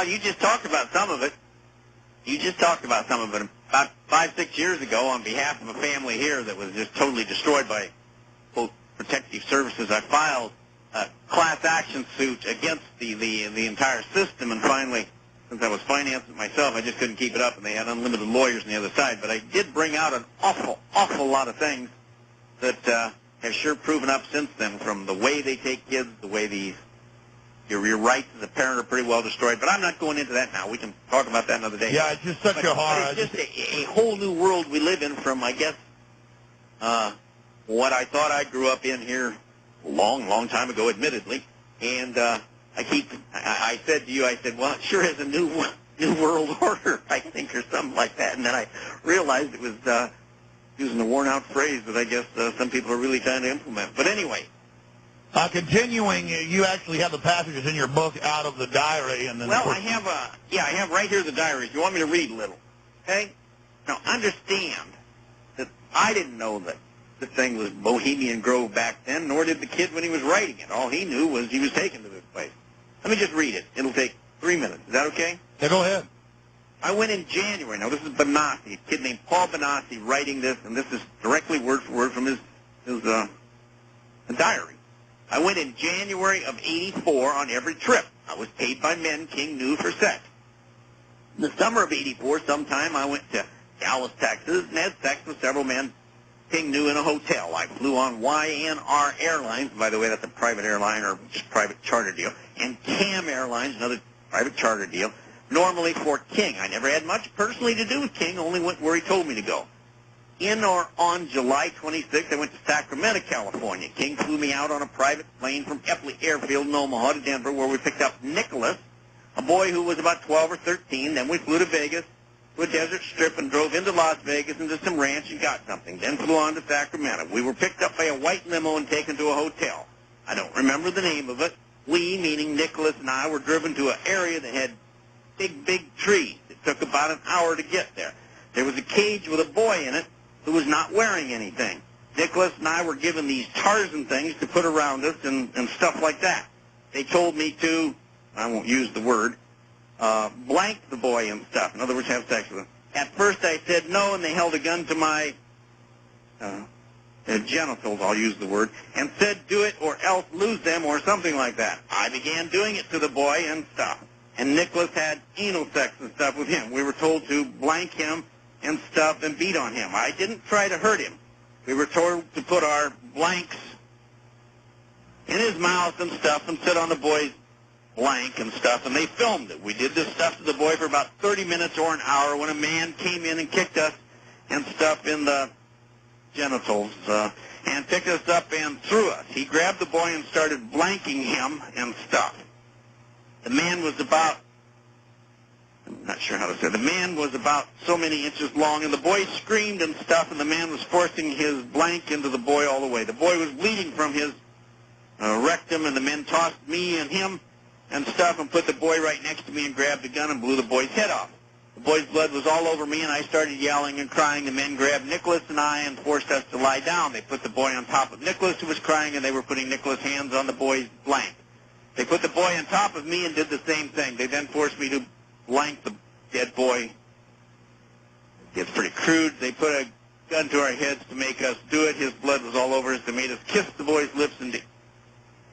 Well, you just talked about some of it. About 5-6 years ago, on behalf of a family here that was just totally destroyed by both protective services, I filed a class action suit against the entire system, and finally, since I was financing it myself, I just couldn't keep it up, and they had unlimited lawyers on the other side. But I did bring out an awful lot of things that have sure proven up since then, from the way they take kids, the way your rights as a parent are pretty well destroyed. But I'm not going into that now. We can talk about that another day. Yeah, it's just such a horror. But it's just a whole new world we live in from, I guess, what I thought I grew up in here a long time ago, admittedly. And I said to you, I said, well, it sure is a new world order, I think, or something like that. And then I realized it was using a worn-out phrase that I guess some people are really trying to implement. But anyway. Continuing, you actually have the passages in your book out of the diary, and then. Well, I have right here the diary. You want me to read a little? Okay. Now understand that I didn't know that the thing was Bohemian Grove back then, nor did the kid when he was writing it. All he knew was he was taken to this place. Let me just read it. It'll take 3 minutes. Is that okay? Yeah, go ahead. I went in January. Now, this is Bonacci, a kid named Paul Bonacci writing this, and this is directly word for word from his diary. I went in January of '84 on every trip. I was paid by men King knew for sex. In the summer of '84, sometime, I went to Dallas, Texas, and had sex with several men King knew in a hotel. I flew on YNR Airlines. By the way, that's a private airline or just private charter deal. And CAM Airlines, another private charter deal, normally for King. I never had much personally to do with King, only went where he told me to go. In or on July 26th, I went to Sacramento, California. King flew me out on a private plane from Epley Airfield in Omaha to Denver, where we picked up Nicholas, a boy who was about 12 or 13. Then we flew to Vegas, to a desert strip, and drove into Las Vegas into some ranch and got something. Then flew on to Sacramento. We were picked up by a white limo and taken to a hotel. I don't remember the name of it. We, meaning Nicholas and I, were driven to an area that had big trees. It took about an hour to get there. There was a cage with a boy in it who was not wearing anything. Nicholas and I were given these Tarzan things to put around us and stuff like that. They told me to, I won't use the word, blank the boy and stuff. In other words, have sex with him. At first I said no, and they held a gun to my genitals, I'll use the word, and said do it or else lose them or something like that. I began doing it to the boy and stuff. And Nicholas had anal sex and stuff with him. We were told to blank him and stuff and beat on him. I didn't try to hurt him. We were told to put our blanks in his mouth and stuff and sit on the boy's blank and stuff, and they filmed it. We did this stuff to the boy for about 30 minutes or an hour when a man came in and kicked us and stuff in the genitals and picked us up and threw us. He grabbed the boy and started blanking him and stuff. The man was about, I'm not sure how to say it, the man was about so many inches long, and the boy screamed and stuff, and the man was forcing his blank into the boy all the way. The boy was bleeding from his rectum, and the men tossed me and him and stuff and put the boy right next to me and grabbed the gun and blew the boy's head off. The boy's blood was all over me, and I started yelling and crying. The men grabbed Nicholas and I and forced us to lie down. They put the boy on top of Nicholas, who was crying, and they were putting Nicholas' hands on the boy's blank. They put the boy on top of me and did the same thing. They then forced me to blank the dead boy. It's pretty crude. They put a gun to our heads to make us do it. His blood was all over us. They made us kiss the boy's lips and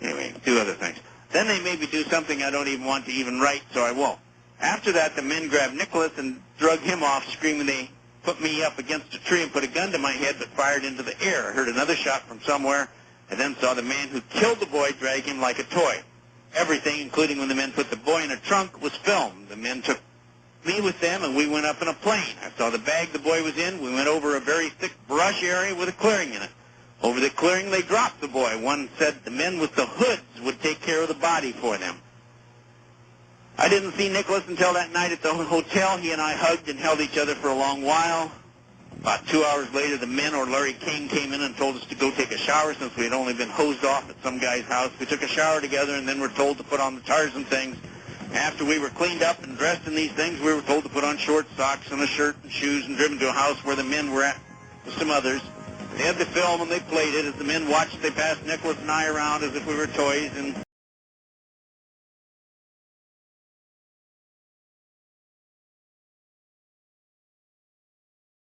anyway, do other things. Then they made me do something I don't even want to even write, so I won't. After that, the men grabbed Nicholas and drug him off, screaming. They put me up against a tree and put a gun to my head, but fired into the air. I heard another shot from somewhere, and then saw the man who killed the boy drag him like a toy. Everything, including when the men put the boy in a trunk, was filmed. The men took me with them, and we went up in a plane. I saw the bag the boy was in. We went over a very thick brush area with a clearing in it. Over the clearing, they dropped the boy. One said the men with the hoods would take care of the body for them. I didn't see Nicholas until that night at the hotel. He and I hugged and held each other for a long while. About 2 hours later, the men or Larry King came in and told us to go take a shower since we had only been hosed off at some guy's house. We took a shower together and then were told to put on the Tarzan things. After we were cleaned up and dressed in these things, we were told to put on short socks and a shirt and shoes and driven to a house where the men were at with some others. They had the film and they played it. As the men watched, they passed Nicholas and I around as if we were toys, and